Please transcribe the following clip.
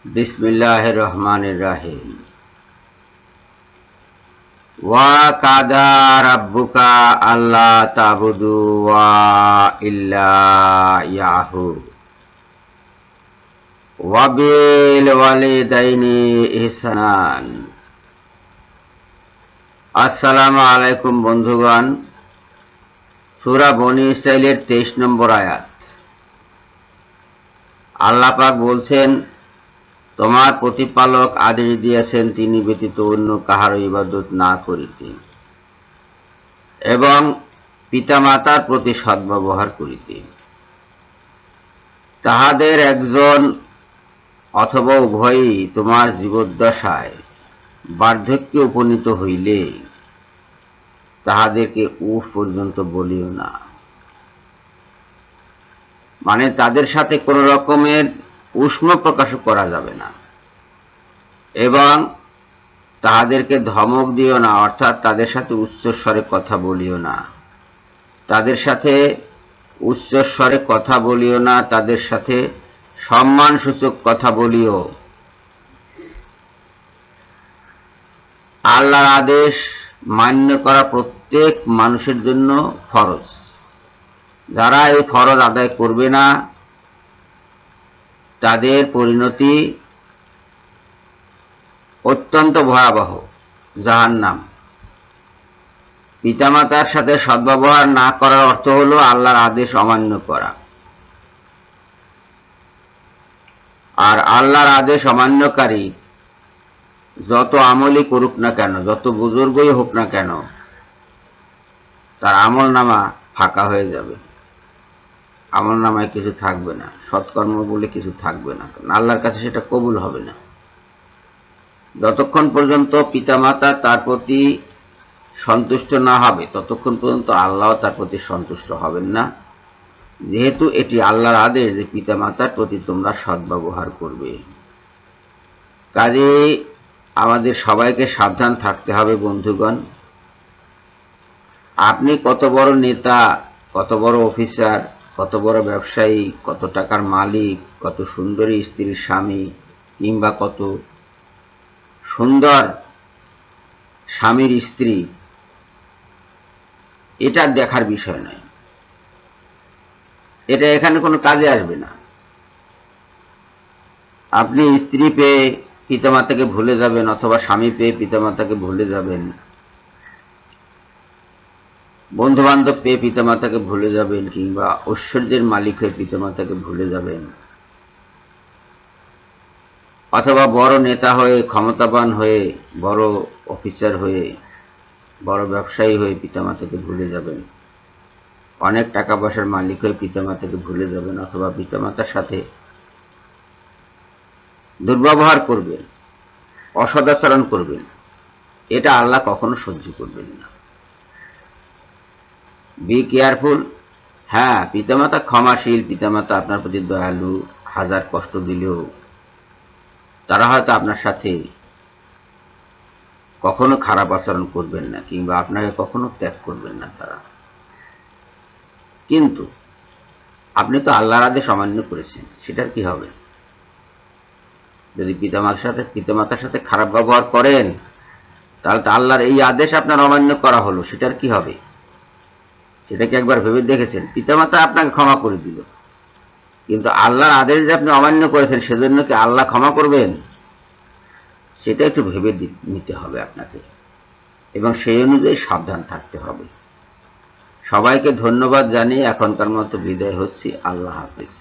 বিসমিল্লাহির রহমানির রহিম। ওয়া কাদা রাব্বুকা আল্লা তা'বুদু ইল্লা ইয়াহু ওয়া বিল ওয়ালিদাইনি ইহসানান। আসসালামু আলাইকুম বন্ধুগণ। সূরা বনী ইসরাঈলের 23 নম্বর আয়াত। আল্লাহ পাক বলছেন, তোমার প্রতিপালক আদেশ দিয়েছেন তিনি ব্যতীত অন্য কাহারও ইবাদত না করিতে এবং পিতামাতার প্রতি সদ্ব্যবহার করিতে। তাহাদের একজন অথবা উভয়ই তোমার জীবদ্দশায় বার্ধক্যে উপনীত হইলে তাহাদেরকে উফ পর্যন্ত বলিও না। মানে তাদের সাথে কোন রকমের উষ্ণ প্রকাশ করা যাবে না এবং তাদেরকে ধমক দিও না, অর্থাৎ তাদের সাথে উচ্চস্বরে কথা বলিও না। তাদের সাথে উচ্চস্বরে কথা বলিও না, তাদের সাথে সম্মানসূচক কথা বলিও। আল্লাহর আদেশ মান্য করা প্রত্যেক মানুষের জন্য ফরজ। যারা এই ফরজ আদায় করবে না তাদের পরিণতি অত্যন্ত ভয়াবহ, জাহান্নাম। পিতামাতার সাথে সদ্ব্যবহার না করার অর্থ হলো আল্লাহর আদেশ অমান্য করা। আর আল্লাহর আদেশ অমান্যকারী যত আমলই করুক না কেন, যত বুজুর্গই হোক না কেন, তার আমলনামা ফাঁকা হয়ে যাবে। আমলনামায় কিছু থাকবে না, সৎকর্ম বলে কিছু থাকবে না, আল্লাহর কাছে সেটা কবুল হবে না। যতক্ষণ পর্যন্ত পিতামাতা তার প্রতি সন্তুষ্ট না হবে ততক্ষণ পর্যন্ত আল্লাহ তার প্রতি সন্তুষ্ট হবেন না, যেহেতু এটি আল্লাহর আদেশ যে পিতামাতার প্রতি তোমরা সদ্ব্যবহার করবে। কাজেই আমাদের সবাইকে সাবধান থাকতে হবে বন্ধুগণ। আপনি কত বড় নেতা, কত বড় অফিসার, কত বড় ব্যবসায়ী, কত টাকার মালিক, কত সুন্দরী স্ত্রীর স্বামী, কিংবা কত সুন্দর স্বামীর স্ত্রী, এটা দেখার বিষয় নয়। এটা এখানে কোনো কাজে আসবে না। আপনি স্ত্রী পেয়ে পিতামাতাকে ভুলে যাবেন, অথবা স্বামী পেয়ে পিতামাতাকে ভুলে যাবেন, বন্ধু বান্ধব পেয়ে পিতামাতাকে ভুলে যাবেন, কিংবা ঐশ্বর্যের মালিক হয়ে পিতামাতাকে ভুলে যাবেন, অথবা বড় নেতা হয়ে, ক্ষমতাবান হয়ে, বড় অফিসার হয়ে, বড় ব্যবসায়ী হয়ে পিতামাতাকে ভুলে যাবেন, অনেক টাকা পয়সার মালিক হয়ে পিতামাতাকে ভুলে যাবেন, অথবা পিতামাতার সাথে দুর্ব্যবহার করবেন, অসদাচরণ করবেন। এটা আল্লাহ কখনো সহ্য করবেন না। Be careful. হ্যাঁ, পিতামাতা ক্ষমাশীল, পিতামাতা আপনার প্রতি দয়ালু, হাজার কষ্ট দিলেও তারা হয়তো আপনার সাথে কখনো খারাপ আচরণ করবেন না, কিংবা আপনাকে কখনো ত্যাগ করবেন না তারা। কিন্তু আপনি তো আল্লাহর আদেশ অমান্য করেছেন, সেটার কি হবে? যদি পিতামাতার সাথে খারাপ ব্যবহার করেন, তাহলে তো আল্লাহর এই আদেশ আপনার অমান্য করা হলো, সেটার কি হবে? সেটা কি একবার ভেবে দেখেছেন? পিতামাতা আপনাকে ক্ষমা করে দিল, কিন্তু আল্লাহর আদেশ যে আপনি অমান্য করেছেন সেজন্য কি আল্লাহ ক্ষমা করবেন? সেটা একটু ভেবে নিতে হবে আপনাকে, এবং সেই অনুযায়ী সাবধান থাকতে হবে। সবাইকে ধন্যবাদ জানিয়ে এখনকার মতো বিদায় হচ্ছি। আল্লাহ হাফেজ।